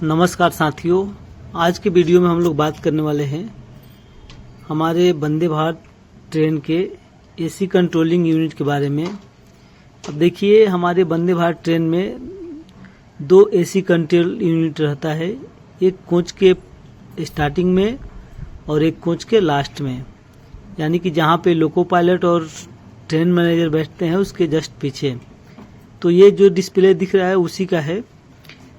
नमस्कार साथियों, आज के वीडियो में हम लोग बात करने वाले हैं हमारे वंदे भारत ट्रेन के एसी कंट्रोलिंग यूनिट के बारे में। अब देखिए, हमारे वंदे भारत ट्रेन में 2 एसी कंट्रोल यूनिट रहता है, एक कोच के स्टार्टिंग में और एक कोच के लास्ट में, यानी कि जहां पे लोको पायलट और ट्रेन मैनेजर बैठते हैं उसके जस्ट पीछे। तो ये जो डिस्प्ले दिख रहा है उसी का है।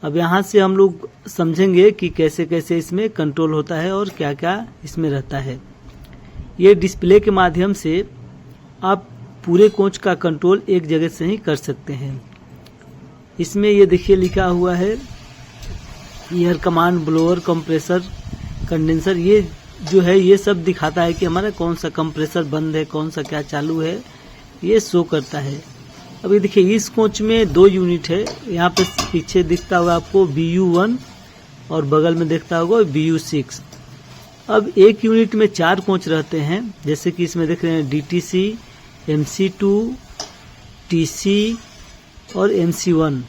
अब यहाँ से हम लोग समझेंगे कि कैसे कैसे इसमें कंट्रोल होता है और क्या क्या इसमें रहता है। ये डिस्प्ले के माध्यम से आप पूरे कोच का कंट्रोल एक जगह से ही कर सकते हैं। इसमें ये देखिए लिखा हुआ है air command, blower, compressor, condenser. ये जो है ये सब दिखाता है कि हमारा कौन सा कंप्रेसर बंद है, कौन सा क्या चालू है, ये शो करता है। अभी देखिए इस कोच में 2 यूनिट है। यहाँ पे पीछे दिखता होगा आपको BU1 और बगल में दिखता होगा BU6। अब एक यूनिट में 4 कोच रहते हैं, जैसे कि इसमें देख रहे हैं DTC, MC2, TC और MC1।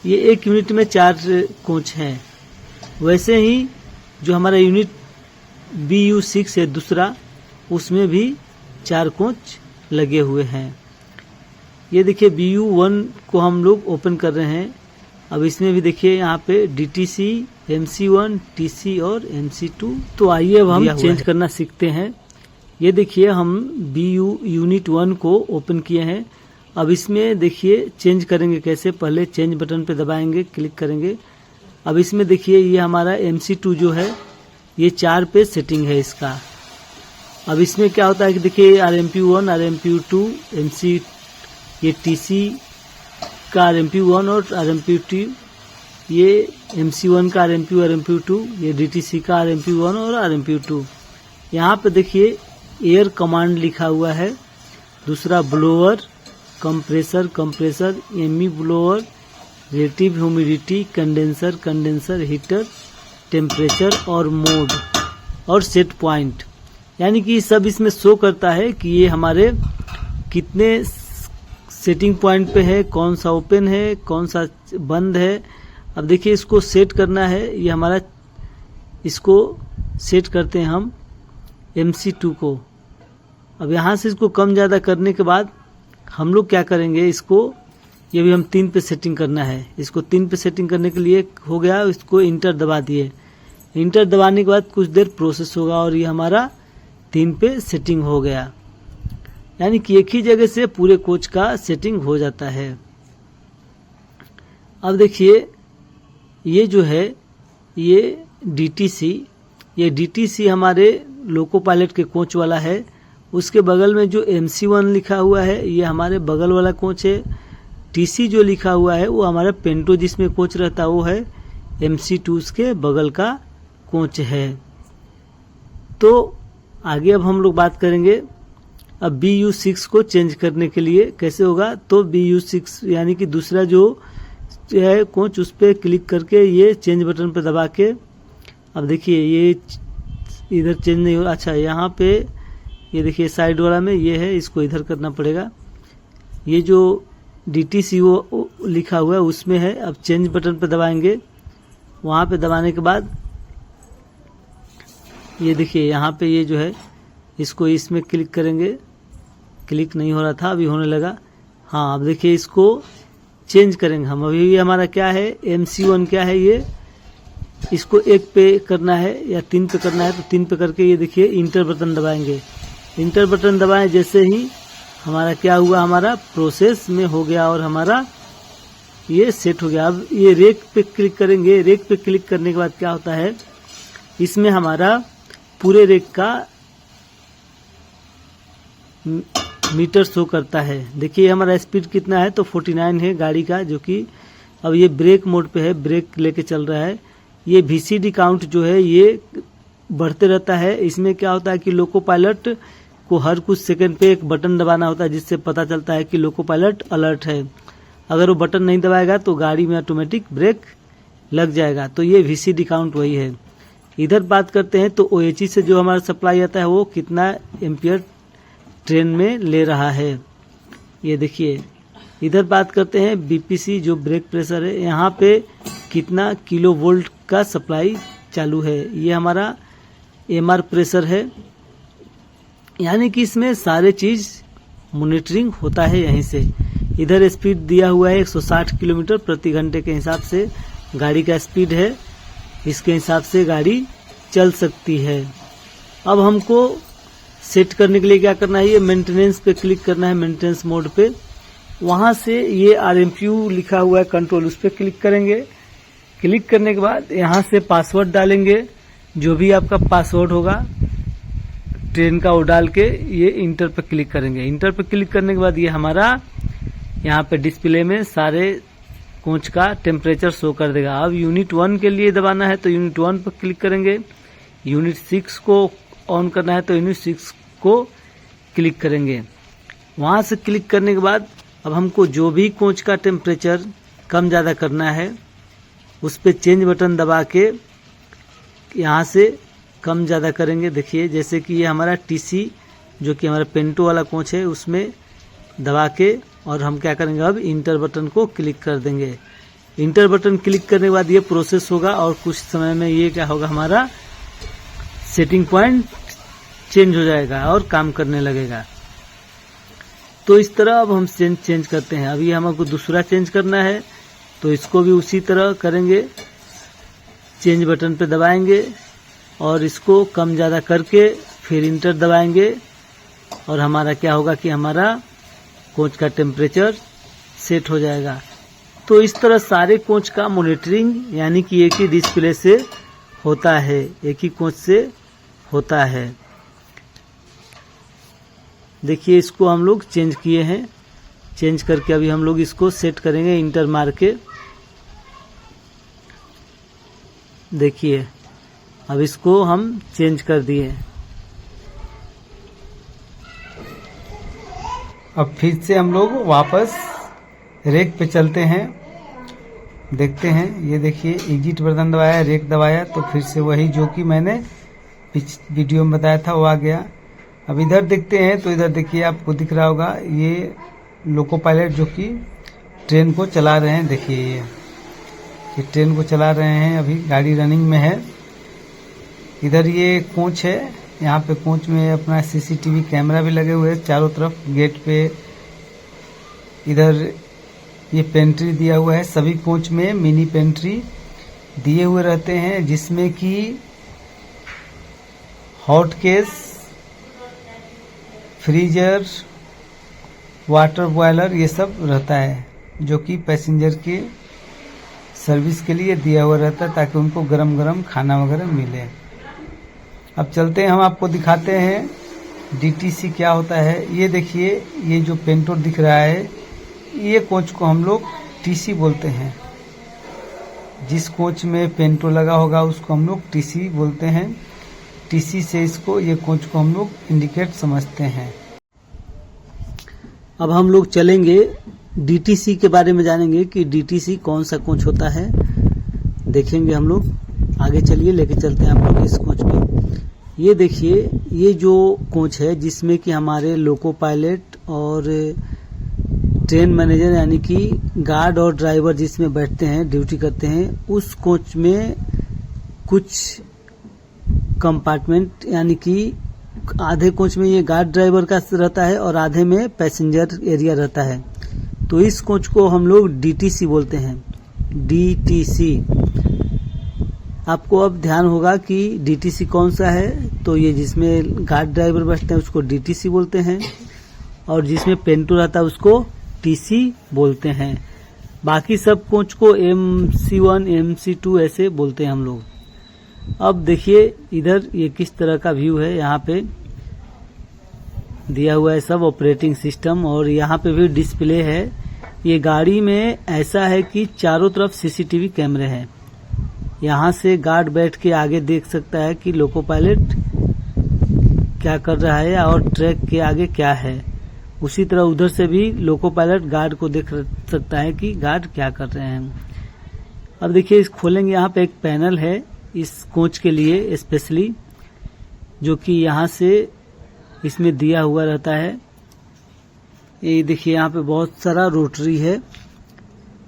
ये एक यूनिट में 4 कोच हैं। वैसे ही जो हमारा यूनिट BU6 है दूसरा, उसमें भी 4 कोच लगे हुए हैं। ये देखिए BU1 को हम लोग ओपन कर रहे हैं। अब इसमें भी देखिए यहाँ पे DTC, MC1, TC और MC2। तो आइए अब हम चेंज करना सीखते हैं। ये देखिए हम BU यूनिट 1 को ओपन किए हैं। अब इसमें देखिए चेंज करेंगे कैसे। पहले चेंज बटन पे दबाएंगे, क्लिक करेंगे। अब इसमें देखिए ये हमारा MC2 जो है ये 4 पे सेटिंग है इसका। अब इसमें क्या होता है कि देखिए RMP1, RMP2, MC, ये TC का RMP1 और RMP2, ये MC1 का RMP, RMP2, ये DTC का RMP1 और RMP2। यहाँ पे देखिए एयर कमांड लिखा हुआ है, दूसरा ब्लोअर, कंप्रेसर, कंप्रेसर, एमी blower, relative humidity, condenser, condenser, heater, temperature और मोड और सेट पॉइंट। यानी कि सब इसमें शो करता है कि ये हमारे कितने सेटिंग पॉइंट पे है, कौन सा ओपन है, कौन सा बंद है। अब देखिए इसको सेट करना है। ये हमारा, इसको सेट करते हैं हम MC2 को। अब यहाँ से इसको कम ज़्यादा करने के बाद हम लोग क्या करेंगे, इसको ये भी हम 3 पे सेटिंग करना है। इसको 3 पे सेटिंग करने के लिए हो गया, इसको इंटर दबा दिए। इंटर दबाने के बाद कुछ देर प्रोसेस होगा और ये हमारा 3 पे सेटिंग हो गया। यानी कि एक ही जगह से पूरे कोच का सेटिंग हो जाता है। अब देखिए ये जो है ये DTC, ये DTC हमारे लोको पायलट के कोच वाला है। उसके बगल में जो MC1 लिखा हुआ है ये हमारे बगल वाला कोच है। TC जो लिखा हुआ है वो हमारा पेंटो जिसमें कोच रहता है वो है MC2 के बगल का कोच है। तो आगे अब हम लोग बात करेंगे अब BU6 को चेंज करने के लिए कैसे होगा। तो BU6 यानी कि दूसरा जो है कोच, उस पर क्लिक करके ये चेंज बटन पे दबा के, अब देखिए ये इधर चेंज नहीं हो रहा। अच्छा, यहाँ पे ये देखिए साइड वाला में ये है, इसको इधर करना पड़ेगा। ये जो DTC वो लिखा हुआ है उसमें है। अब चेंज बटन पे दबाएंगे, वहाँ पे दबाने के बाद ये देखिए यहाँ पे ये जो है इसको इसमें क्लिक करेंगे। क्लिक नहीं हो रहा था, अभी होने लगा। हाँ, अब देखिए इसको चेंज करेंगे हम। अभी ये हमारा क्या है, MC1 क्या है, ये इसको 1 पे करना है या 3 पे करना है। तो 3 पे करके ये देखिए इंटर बटन दबाएंगे। इंटर बटन दबाएं जैसे ही हमारा क्या हुआ, हमारा प्रोसेस में हो गया और हमारा ये सेट हो गया। अब ये रेक पे क्लिक करेंगे। रेक पे क्लिक करने के बाद क्या होता है, इसमें हमारा पूरे रेक का मीटर शो करता है। देखिए हमारा स्पीड कितना है, तो 49 है गाड़ी का, जो कि अब ये ब्रेक मोड पे है, ब्रेक लेके चल रहा है। ये VCD काउंट जो है ये बढ़ते रहता है। इसमें क्या होता है कि लोको पायलट को हर कुछ सेकंड पे एक बटन दबाना होता है, जिससे पता चलता है कि लोको पायलट अलर्ट है। अगर वो बटन नहीं दबाएगा तो गाड़ी में ऑटोमेटिक ब्रेक लग जाएगा। तो ये VCD काउंट वही है। इधर बात करते हैं तो OHE से जो हमारा सप्लाई आता है वो कितना एम्पियर ट्रेन में ले रहा है, ये देखिए। इधर बात करते हैं BPC जो ब्रेक प्रेशर है, यहाँ पे कितना किलो वोल्ट का सप्लाई चालू है। ये हमारा एमआर प्रेशर है, यानी कि इसमें सारे चीज मॉनिटरिंग होता है यहीं से। इधर स्पीड दिया हुआ है 160 किलोमीटर प्रति घंटे के हिसाब से गाड़ी का स्पीड है, इसके हिसाब से गाड़ी चल सकती है। अब हमको सेट करने के लिए क्या करना है, ये मेंटेनेंस पे क्लिक करना है, मेंटेनेंस मोड पे। वहां से ये RMPU लिखा हुआ है कंट्रोल, उस पर क्लिक करेंगे। क्लिक करने के बाद यहाँ से पासवर्ड डालेंगे, जो भी आपका पासवर्ड होगा ट्रेन का वो डाल के ये इंटर पे क्लिक करेंगे। इंटर पे क्लिक करने के बाद ये हमारा यहाँ पे डिस्प्ले में सारे कोच का टेम्परेचर शो कर देगा। अब यूनिट 1 के लिए दबाना है तो यूनिट 1 पर क्लिक करेंगे, यूनिट 6 को ऑन करना है तो यूनिट 6 को क्लिक करेंगे। वहां से क्लिक करने के बाद अब हमको जो भी कोच का टेम्परेचर कम ज़्यादा करना है उस पर चेंज बटन दबा के यहाँ से कम ज़्यादा करेंगे। देखिए जैसे कि ये हमारा TC जो कि हमारा पेंटो वाला कोच है उसमें दबा के और हम क्या करेंगे, अब इंटर बटन को क्लिक कर देंगे। इंटर बटन क्लिक करने के बाद ये प्रोसेस होगा और कुछ समय में ये क्या होगा, हमारा सेटिंग पॉइंट चेंज हो जाएगा और काम करने लगेगा। तो इस तरह अब हम चेंज करते हैं। अभी हमको दूसरा चेंज करना है तो इसको भी उसी तरह करेंगे, चेंज बटन पे दबाएंगे और इसको कम ज़्यादा करके फिर इंटर दबाएंगे और हमारा क्या होगा कि हमारा कोच का टेम्परेचर सेट हो जाएगा। तो इस तरह सारे कोच का मॉनिटरिंग यानी कि एक ही डिस्प्ले से होता है, एक ही कोच से होता है। देखिए इसको हम लोग चेंज किए हैं, चेंज करके अभी हम लोग इसको सेट करेंगे इंटर मार के। देखिए अब इसको हम चेंज कर दिए। अब फिर से हम लोग वापस रेक पे चलते हैं, देखते हैं। ये देखिए एग्जिट बटन दबाया, रेक दबाया तो फिर से वही जो कि मैंने वीडियो में बताया था वो आ गया। अब इधर देखते हैं तो इधर देखिए आपको दिख रहा होगा ये लोको पायलट जो कि ट्रेन को चला रहे हैं। देखिए ये ट्रेन को चला रहे हैं, अभी गाड़ी रनिंग में है। इधर ये कोच है, यहाँ पे कोच में अपना CCTV कैमरा भी लगे हुए हैं चारों तरफ गेट पे। इधर ये पेंट्री दिया हुआ है, सभी कोच में मिनी पेंट्री दिए हुए रहते हैं जिसमें कि hot case, freezer, water boiler ये सब रहता है जो कि पैसेंजर के सर्विस के लिए दिया हुआ रहता है ताकि उनको गरम गरम खाना वगैरह मिले। अब चलते हैं, हम आपको दिखाते हैं DTC क्या होता है। ये देखिए ये जो पेंटो दिख रहा है ये कोच को हम लोग TC बोलते हैं। जिस कोच में पेंटो लगा होगा उसको हम लोग TC बोलते हैं। TC से इसको ये कोच को हम लोग इंडिकेट समझते हैं। अब हम लोग चलेंगे DTC के बारे में जानेंगे कि DTC कौन सा कोच होता है, देखेंगे हम लोग। आगे चलिए लेके चलते हैं आप लोग इस कोच में। ये देखिए ये जो कोच है जिसमें कि हमारे लोको पायलट और ट्रेन मैनेजर यानी कि गार्ड और ड्राइवर जिसमें बैठते हैं ड्यूटी करते हैं, उस कोच में कुछ कंपार्टमेंट यानी कि आधे कोच में ये गार्ड ड्राइवर का रहता है और आधे में पैसेंजर एरिया रहता है। तो इस कोच को हम लोग DTC बोलते हैं, DTC। आपको अब ध्यान होगा कि DTC कौन सा है, तो ये जिसमें गार्ड ड्राइवर बैठते हैं उसको DTC बोलते हैं और जिसमें पेंटो रहता है उसको TC बोलते हैं। बाकी सब कोच को MC1, MC2 ऐसे बोलते हैं हम लोग। अब देखिए इधर ये किस तरह का व्यू है, यहाँ पे दिया हुआ है सब ऑपरेटिंग सिस्टम और यहाँ पे भी डिस्प्ले है। ये गाड़ी में ऐसा है कि चारों तरफ CCTV कैमरे हैं। यहाँ से गार्ड बैठ के आगे देख सकता है कि लोको पायलट क्या कर रहा है और ट्रैक के आगे क्या है। उसी तरह उधर से भी लोको पायलट गार्ड को देख सकता है कि गार्ड क्या कर रहे हैं। अब देखिए इस खोलेंगे, यहाँ पे एक पैनल है इस कोच के लिए स्पेशली, जो कि यहाँ से इसमें दिया हुआ रहता है। ये देखिए यहाँ पे बहुत सारा रोटरी है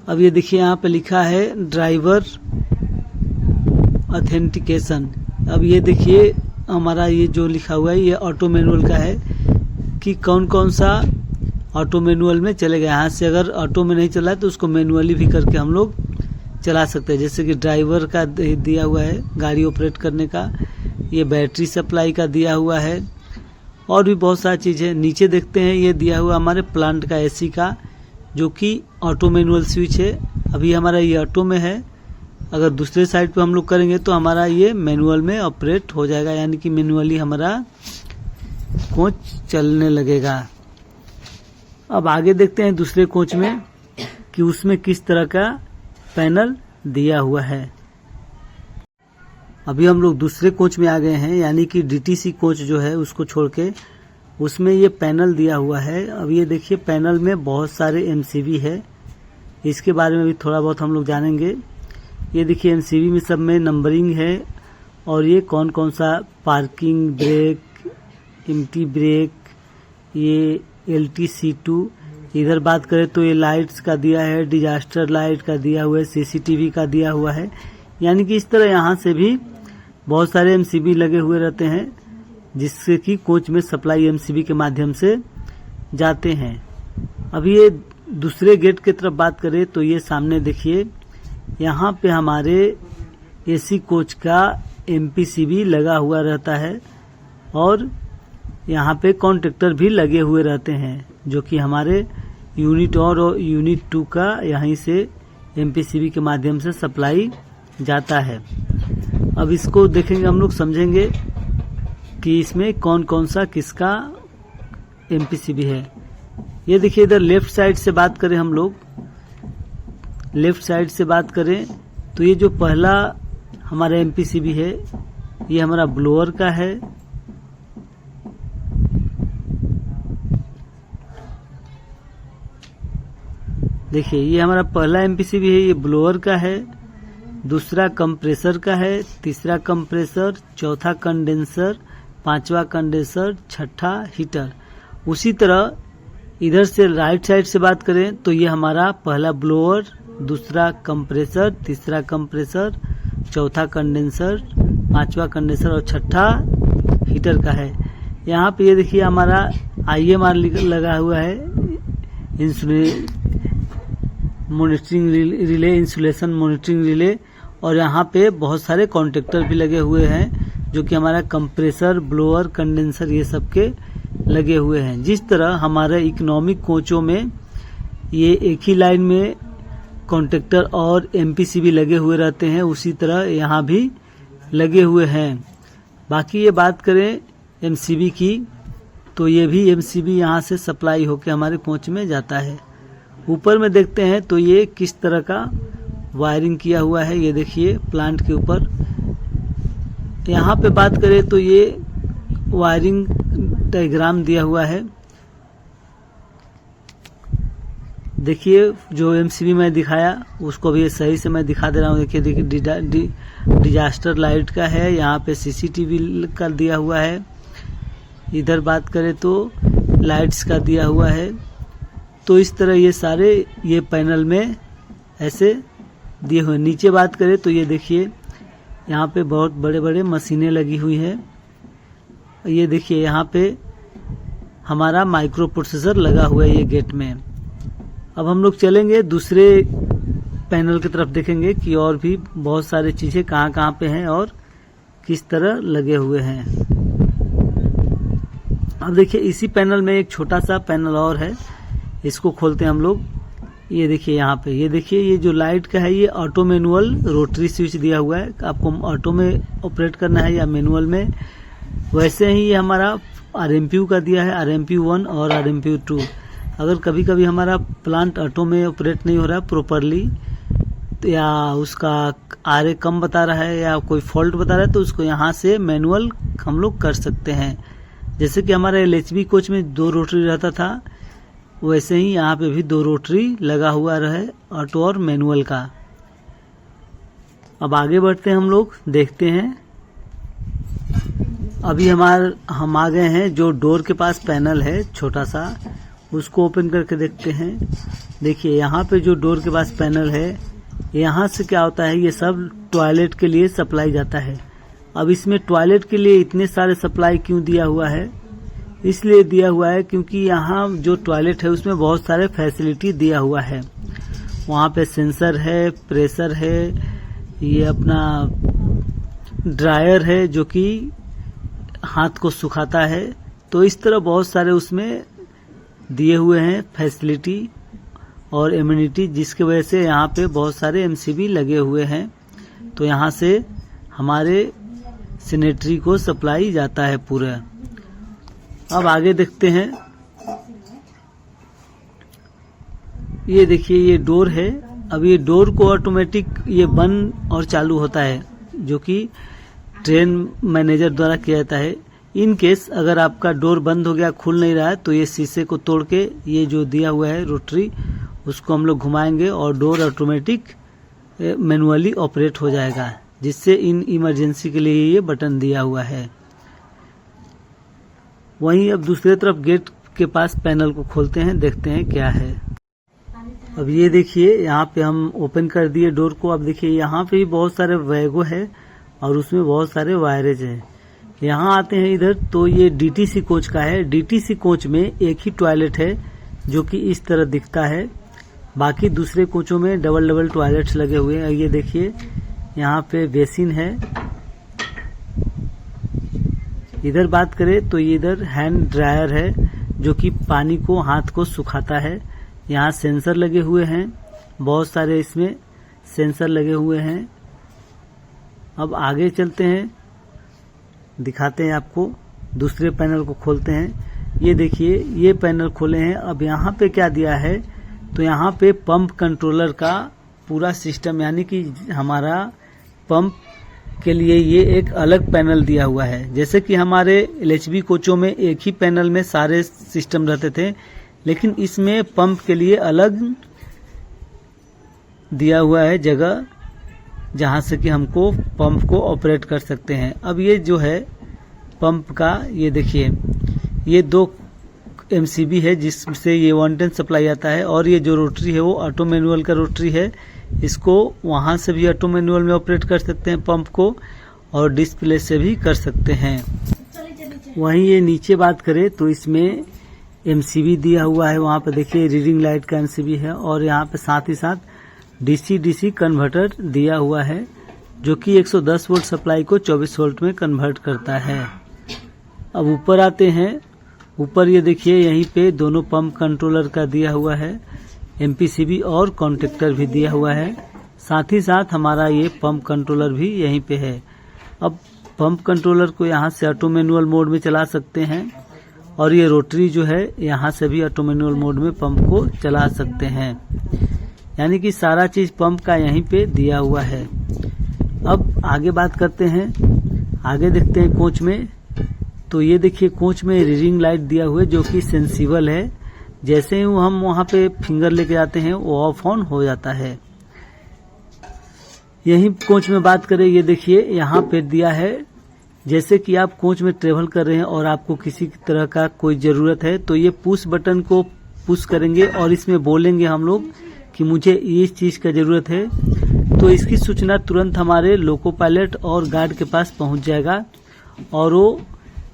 अब ये देखिए यहाँ पे लिखा है ड्राइवर ऑथेंटिकेशन। अब ये देखिए हमारा ये जो लिखा हुआ है ये ऑटो मैनुअल का है कि कौन कौन सा ऑटो मैनुअल में चलेगा। यहाँ से अगर ऑटो में नहीं चला है तो उसको मैनुअली भी करके हम लोग चला सकते हैं। जैसे कि ड्राइवर का दिया हुआ है गाड़ी ऑपरेट करने का, ये बैटरी सप्लाई का दिया हुआ है और भी बहुत सारी चीज़ें। नीचे देखते हैं ये दिया हुआ हमारे प्लांट का एसी का, जो कि ऑटो मैनुअल स्विच है। अभी हमारा ये ऑटो में है, अगर दूसरे साइड पे हम लोग करेंगे तो हमारा ये मैनुअल में ऑपरेट हो जाएगा, यानी कि मैनुअली हमारा कोच चलने लगेगा। अब आगे देखते हैं दूसरे कोच में कि उसमें किस तरह का पैनल दिया हुआ है। अभी हम लोग दूसरे कोच में आ गए हैं, यानी कि डीटीसी कोच जो है उसको छोड़ के उसमें ये पैनल दिया हुआ है। अब ये देखिए पैनल में बहुत सारे एमसीबी है, इसके बारे में भी थोड़ा बहुत हम लोग जानेंगे। ये देखिए एमसीबी में सब में नंबरिंग है और ये कौन कौन सा पार्किंग ब्रेक, एम्प्टी ब्रेक, ये LTC2। इधर बात करें तो ये लाइट्स का दिया है, डिजास्टर लाइट का दिया हुआ है, CCTV का दिया हुआ है। यानी कि इस तरह यहाँ से भी बहुत सारे एमसीबी लगे हुए रहते हैं, जिससे कि कोच में सप्लाई एमसीबी के माध्यम से जाते हैं। अभी ये दूसरे गेट की तरफ बात करें तो ये सामने देखिए यहाँ पे हमारे एसी कोच का MPCB लगा हुआ रहता है और यहाँ पे कॉन्ट्रैक्टर भी लगे हुए रहते हैं, जो कि हमारे यूनिट और यूनिट 2 का यहीं से MPCB के माध्यम से सप्लाई जाता है। अब इसको देखेंगे हम लोग, समझेंगे कि इसमें कौन कौन सा किसका MPCB है। ये देखिए इधर लेफ्ट साइड से बात करें हम लोग, लेफ्ट साइड से बात करें तो ये जो पहला हमारा MPCB है ये हमारा ब्लोअर का है। देखिए ये हमारा पहला MPCB है, ये ब्लोअर का है। दूसरा कंप्रेसर का है, तीसरा कंप्रेसर, चौथा कंडेंसर, पांचवा कंडेंसर, छठा हीटर। उसी तरह इधर से राइट साइड से बात करें तो ये हमारा पहला ब्लोअर, दूसरा कंप्रेसर, तीसरा कंप्रेसर, चौथा कंडेंसर, पांचवा कंडेंसर और छठा हीटर का है। यहाँ पे ये देखिए हमारा IMR लगा हुआ है, monitoring relay, insulation monitoring relay. और यहाँ पे बहुत सारे कॉन्ट्रैक्टर भी लगे हुए हैं, जो कि हमारा कंप्रेसर, ब्लोअर, कंडेंसर ये सब के लगे हुए हैं। जिस तरह हमारे इकोनॉमिक कोचों में ये एक ही लाइन में कॉन्ट्रैक्टर और MPCB लगे हुए रहते हैं, उसी तरह यहाँ भी लगे हुए हैं। बाकी ये बात करें MCB की तो ये भी MCB यहाँ से सप्लाई होकर हमारे कोच में जाता है। ऊपर में देखते हैं तो ये किस तरह का वायरिंग किया हुआ है। ये देखिए प्लांट के ऊपर यहाँ पे बात करें तो ये वायरिंग डायग्राम दिया हुआ है। देखिए जो MCB मैं दिखाया उसको भी सही से मैं दिखा दे रहा हूँ। देखिए डिजास्टर लाइट का है, यहाँ पे CCTV का दिया हुआ है। इधर बात करें तो लाइट्स का दिया हुआ है। तो इस तरह ये सारे ये पैनल में ऐसे दिए हुए। नीचे बात करें तो ये देखिए यहाँ पे बहुत बड़े बड़े मशीनें लगी हुई है। ये देखिए यहाँ पे हमारा माइक्रो प्रोसेसर लगा हुआ है ये गेट में। अब हम लोग चलेंगे दूसरे पैनल की तरफ, देखेंगे कि और भी बहुत सारी चीजें कहाँ कहाँ पे हैं और किस तरह लगे हुए हैं। अब देखिए इसी पैनल में एक छोटा सा पैनल और है, इसको खोलते हैं हम लोग। ये देखिए यहाँ पे, ये देखिए ये जो लाइट का है ये ऑटो मैनुअल रोटरी स्विच दिया हुआ है। आपको ऑटो में ऑपरेट करना है या मैनुअल में। वैसे ही ये हमारा RMPU का दिया है, RMPU1 और RMPU2। अगर कभी कभी हमारा प्लांट ऑटो में ऑपरेट नहीं हो रहा है प्रॉपरली, या उसका RA कम बता रहा है या कोई फॉल्ट बता रहा है, तो उसको यहाँ से मैनुअल हम लोग कर सकते हैं। जैसे कि हमारे LHB कोच में 2 रोटरी रहता था, वैसे ही यहाँ पे भी 2 रोटरी लगा हुआ रहे ऑटो और मैनुअल का। अब आगे बढ़ते हैं हम लोग, देखते हैं। अभी हम आ गए हैं जो डोर के पास पैनल है छोटा सा, उसको ओपन करके देखते हैं। देखिए यहाँ पे जो डोर के पास पैनल है, यहाँ से क्या होता है, ये सब टॉयलेट के लिए सप्लाई जाता है। अब इसमें टॉयलेट के लिए इतने सारे सप्लाई क्यों दिया हुआ है? इसलिए दिया हुआ है क्योंकि यहाँ जो टॉयलेट है उसमें बहुत सारे फैसिलिटी दिया हुआ है। वहाँ पे सेंसर है, प्रेशर है, ये अपना ड्रायर है जो कि हाथ को सुखाता है। तो इस तरह बहुत सारे उसमें दिए हुए हैं फैसिलिटी और इम्यूनिटी, जिसकी वजह से यहाँ पे बहुत सारे एमसीबी लगे हुए हैं। तो यहाँ से हमारे सैनिटरी को सप्लाई जाता है पूरा। अब आगे देखते हैं। ये देखिए ये डोर है। अब ये डोर को ऑटोमेटिक ये बंद और चालू होता है, जो कि ट्रेन मैनेजर द्वारा किया जाता है। इन केस अगर आपका डोर बंद हो गया, खुल नहीं रहा है, तो ये शीशे को तोड़ के ये जो दिया हुआ है रोटरी, उसको हम लोग घुमाएंगे और डोर ऑटोमेटिक मैनुअली ऑपरेट हो जाएगा, जिससे इन इमरजेंसी के लिए ये बटन दिया हुआ है। वहीं अब दूसरी तरफ गेट के पास पैनल को खोलते हैं, देखते हैं क्या है। अब ये देखिए यहाँ पे हम ओपन कर दिए डोर को। अब देखिए यहाँ पे भी बहुत सारे वैगो है और उसमें बहुत सारे वायरेज है। यहाँ आते हैं इधर, तो ये डीटीसी कोच का है। डीटीसी कोच में एक ही टॉयलेट है जो कि इस तरह दिखता है। बाकी दूसरे कोचों में डबल डबल टॉयलेट्स लगे हुए हैं। ये देखिए यहाँ पे बेसिन है। इधर बात करें तो इधर हैंड ड्रायर है जो कि पानी को, हाथ को सुखाता है। यहाँ सेंसर लगे हुए हैं, बहुत सारे इसमें सेंसर लगे हुए हैं। अब आगे चलते हैं, दिखाते हैं आपको। दूसरे पैनल को खोलते हैं। ये देखिए ये पैनल खोले हैं। अब यहाँ पे क्या दिया है, तो यहाँ पे पंप कंट्रोलर का पूरा सिस्टम, यानी कि हमारा पंप के लिए ये एक अलग पैनल दिया हुआ है। जैसे कि हमारे एलएचबी कोचों में एक ही पैनल में सारे सिस्टम रहते थे, लेकिन इसमें पंप के लिए अलग दिया हुआ है जगह, जहां से कि हमको पंप को ऑपरेट कर सकते हैं। अब ये जो है पंप का, ये देखिए ये 2 एमसीबी है जिससे ये 110 सप्लाई आता है, और ये जो रोटरी है वो ऑटो मैनुअल का रोटरी है। इसको वहां से भी ऑटो मैनुअल में ऑपरेट कर सकते हैं पंप को, और डिस्प्ले से भी कर सकते हैं। वहीं ये नीचे बात करें तो इसमें एमसीबी दिया हुआ है। वहां पर देखिए रीडिंग लाइट का एमसीबी है, और यहाँ पे साथ ही साथ डीसी कन्वर्टर दिया हुआ है जो कि 110 वोल्ट सप्लाई को 24 वोल्ट में कन्वर्ट करता है। अब ऊपर आते हैं। ऊपर ये देखिए यहीं पे दोनों पंप कंट्रोलर का दिया हुआ है, एमपीसीबी और कॉन्टेक्टर भी दिया हुआ है। साथ ही साथ हमारा ये पंप कंट्रोलर भी यहीं पे है। अब पंप कंट्रोलर को यहाँ से ऑटो मैनुअल मोड में चला सकते हैं, और ये रोटरी जो है यहाँ से भी ऑटो मैनुअल मोड में पंप को चला सकते हैं। यानी कि सारा चीज पंप का यहीं पे दिया हुआ है। अब आगे बात करते हैं। आगे देखते हैं कोच में। तो ये देखिए कोच में रीडिंग लाइट दिया हुआ है जो कि सेंसिबल है। जैसे ही हम वहां पे फिंगर लेके जाते हैं वो ऑफ ऑन हो जाता है। यही कोच में बात करें, ये देखिए यहाँ पे दिया है, जैसे कि आप कोच में ट्रेवल कर रहे हैं और आपको किसी तरह का कोई जरूरत है, तो ये पुश बटन को पुश करेंगे और इसमें बोलेंगे हम लोग कि मुझे इस चीज का जरूरत है, तो इसकी सूचना तुरंत हमारे लोको पायलट और गार्ड के पास पहुंच जाएगा और वो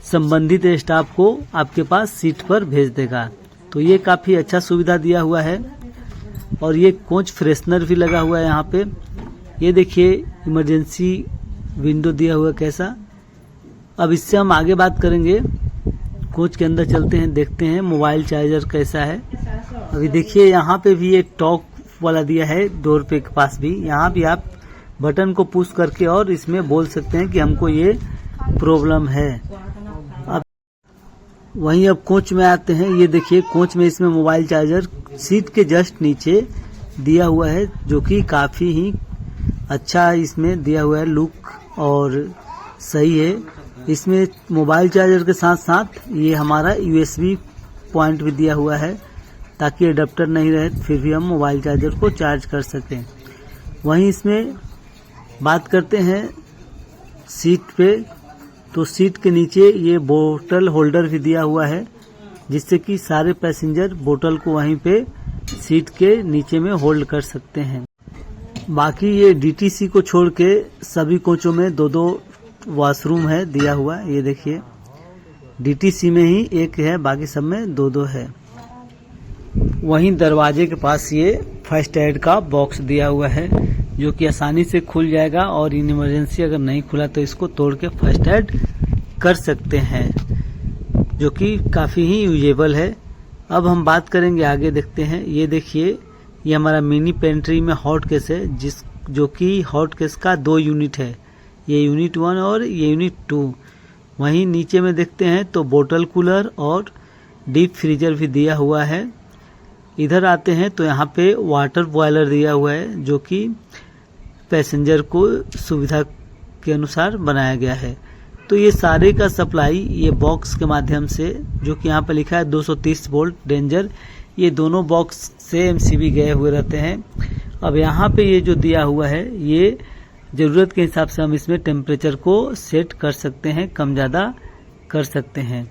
संबंधित स्टाफ को आपके पास सीट पर भेज देगा। तो ये काफी अच्छा सुविधा दिया हुआ है। और ये कोच फ्रेशनर भी लगा हुआ है यहाँ पे। ये देखिए इमरजेंसी विंडो दिया हुआ कैसा। अब इससे हम आगे बात करेंगे। कोच के अंदर चलते हैं, देखते हैं मोबाइल चार्जर कैसा है। अभी देखिए यहाँ पे भी एक टॉक वाला दिया है डोर पे के पास भी। यहाँ भी आप बटन को पुश करके और इसमें बोल सकते हैं कि हमको ये प्रॉब्लम है। अब वहीं अब कोच में आते हैं। ये देखिए कोच में इसमें मोबाइल चार्जर सीट के जस्ट नीचे दिया हुआ है, जो कि काफी ही अच्छा इसमें दिया हुआ है लुक और सही है। इसमें मोबाइल चार्जर के साथ साथ ये हमारा यूएसबी पॉइंट भी दिया हुआ है, ताकि अडेप्टर नहीं रहे फिर भी हम मोबाइल चार्जर को चार्ज कर सकें। वहीं इसमें बात करते हैं सीट पे, तो सीट के नीचे ये बोतल होल्डर भी दिया हुआ है, जिससे कि सारे पैसेंजर बोतल को वहीं पे सीट के नीचे में होल्ड कर सकते हैं। बाकी ये DTC को छोड़ के सभी कोचों में 2-2 वॉशरूम है दिया हुआ। ये देखिए DTC में ही एक है, बाकी सब में 2-2 है। वहीं दरवाजे के पास ये फर्स्ट एड का बॉक्स दिया हुआ है जो कि आसानी से खुल जाएगा और इन इमरजेंसी अगर नहीं खुला तो इसको तोड़ के फर्स्ट एड कर सकते हैं, जो कि काफ़ी ही यूजेबल है। अब हम बात करेंगे आगे, देखते हैं। ये देखिए ये हमारा मिनी पेंट्री में हॉट केस है, जो कि हॉट केस का 2 यूनिट है। ये यूनिट 1 और ये यूनिट 2। वहीं नीचे में देखते हैं तो बोतल कूलर और डीप फ्रीजर भी दिया हुआ है। इधर आते हैं तो यहाँ पे वाटर बॉयलर दिया हुआ है जो कि पैसेंजर को सुविधा के अनुसार बनाया गया है। तो ये सारे का सप्लाई ये बॉक्स के माध्यम से, जो कि यहाँ पे लिखा है 230 वोल्ट डेंजर, ये दोनों बॉक्स से MCB गए हुए रहते हैं। अब यहाँ पे ये जो दिया हुआ है ये ज़रूरत के हिसाब से हम इसमें टेम्परेचर को सेट कर सकते हैं, कम ज़्यादा कर सकते हैं।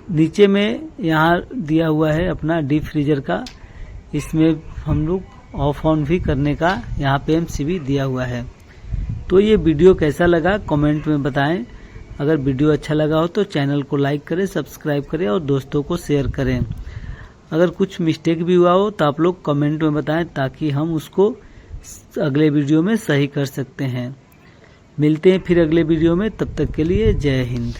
नीचे में यहाँ दिया हुआ है अपना डीप फ्रीजर का, इसमें हम लोग ऑफ ऑन भी करने का यहाँ पे MCB दिया हुआ है। तो ये वीडियो कैसा लगा कमेंट में बताएं। अगर वीडियो अच्छा लगा हो तो चैनल को लाइक करें, सब्सक्राइब करें और दोस्तों को शेयर करें। अगर कुछ मिस्टेक भी हुआ हो तो आप लोग कमेंट में बताएं ताकि हम उसको अगले वीडियो में सही कर सकते हैं। मिलते हैं फिर अगले वीडियो में, तब तक के लिए जय हिंद।